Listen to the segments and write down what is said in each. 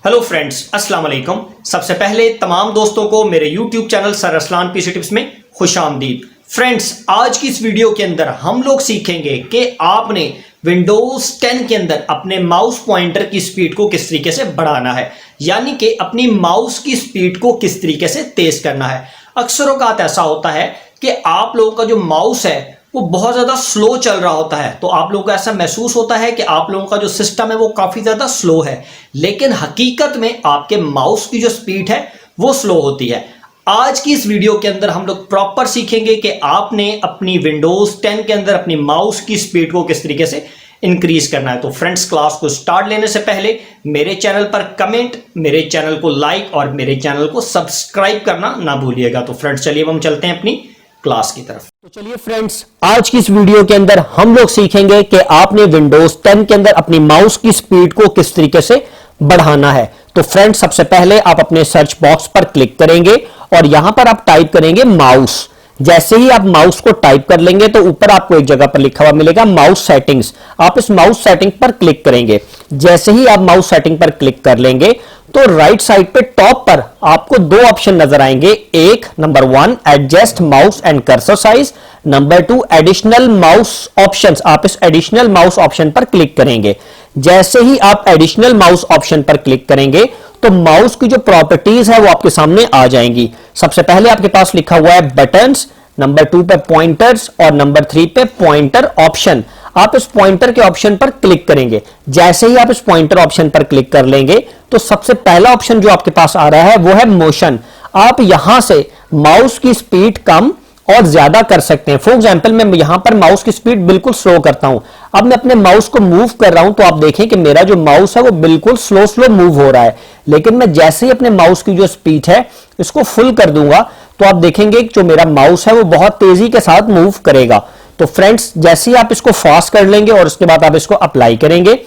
Hello friends, अस्सलाम वालेकुम। सबसे पहले तमाम दोस्तों को मेरे YouTube channel sir Ruslaan PC tips में खुशामदीद। फ्रेंड्स, आज की इस वीडियो के अंदर हम लोग सीखेंगे कि आपने विंडोज 10 के अंदर अपने माउस पॉइंटर की स्पीड को किस तरीके से बढ़ाना है, यानी कि अपनी माउस की स्पीड को किस तरीके से तेज करना है। अक्सर औकात ऐसा होता है कि आप लोगों का जो माउस है वो बहुत ज़्यादा स्लो चल रहा होता है, तो आप लोगों को ऐसा महसूस होता है कि आप लोगों का जो सिस्टम है वो काफ़ी ज़्यादा स्लो है, लेकिन हकीकत में आपके माउस की जो स्पीड है वो स्लो होती है। आज की इस वीडियो के अंदर हम लोग प्रॉपर सीखेंगे कि आपने अपनी विंडोज़ 10 के अंदर अपनी माउस की स्पीड को किस तरीके से इंक्रीज करना है। तो फ्रेंड्स, क्लास को स्टार्ट लेने से पहले मेरे चैनल पर कमेंट, मेरे चैनल को लाइक और मेरे चैनल को सब्सक्राइब करना ना भूलिएगा। तो फ्रेंड्स, चलिए हम चलते हैं अपनी क्लास की तरफ। तो चलिए फ्रेंड्स, आज की इस वीडियो के अंदर हम लोग सीखेंगे कि आपने विंडोज 10 के अंदर अपनी माउस की स्पीड को किस तरीके से बढ़ाना है। तो फ्रेंड्स, सबसे पहले आप अपने सर्च बॉक्स पर क्लिक करेंगे और यहां पर आप टाइप करेंगे माउस। जैसे ही आप माउस को टाइप कर लेंगे तो ऊपर आपको एक जगह पर लिखा हुआ मिलेगा माउस सेटिंग्स। आप इस माउस सेटिंग पर क्लिक करेंगे। जैसे ही आप माउस सेटिंग पर क्लिक कर लेंगे तो राइट साइड पे टॉप पर आपको दो ऑप्शन नजर आएंगे। एक, number 1 adjust mouse and cursor size, number 2 additional mouse options. आप इस एडिशनल माउस ऑप्शन पर क्लिक करेंगे। जैसे ही आप एडिशनल माउस ऑप्शन पर क्लिक करेंगे तो माउस की जो प्रॉपर्टीज है वो आपके सामने आ जाएंगी। सबसे पहले आपके पास लिखा हुआ है बटन्स, नंबर 2 पे पॉइंटर्स और नंबर 3 पे पॉइंटर ऑप्शन। आप इस पॉइंटर के ऑप्शन पर क्लिक करेंगे। जैसे ही आप इस पॉइंटर ऑप्शन पर क्लिक कर लेंगे तो सबसे पहला ऑप्शन जो आपके पास आ रहा है वो है मोशन। आप यहां से माउस की स्पीड कम और ज्यादा कर सकते हैं। फॉर एग्जांपल, मैं यहां पर माउस की स्पीड बिल्कुल स्लो करता हूं। अब मैं अपने माउस को मूव कर रहा हूं तो आप देखें कि मेरा जो माउस है वो बिल्कुल स्लो स्लो मूव हो रहा है, लेकिन मैं जैसे ही अपने माउस की जो स्पीड है इसको फुल कर दूंगा तो आप देखेंगे कि जो मेरा माउस है वो बहुत तेजी के साथ मूव करेगा। तो फ्रेंड्स, जैसे ही आप इसको फास्ट कर लेंगे और उसके बाद आप इसको अप्लाई करेंगे,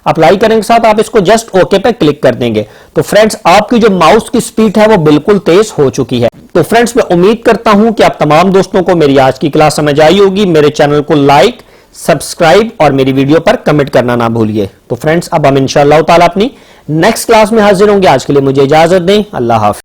अप्लाई करने के साथ आप इसको जस्ट ओके पे क्लिक कर देंगे तो फ्रेंड्स, आपकी जो माउस की स्पीड है वो बिल्कुल तेज हो चुकी है। तो फ्रेंड्स, मैं उम्मीद करता हूं कि आप तमाम दोस्तों को मेरी आज की क्लास समझ आई होगी। मेरे चैनल को लाइक, सब्सक्राइब और मेरी वीडियो पर कमेंट करना ना भूलिए। तो फ्रेंड्स, अब हम इंशाअल्लाह ताला अपनी नेक्स्ट क्लास में हाजिर होंगे। आज के लिए मुझे इजाजत दें। अल्लाह हाफिज।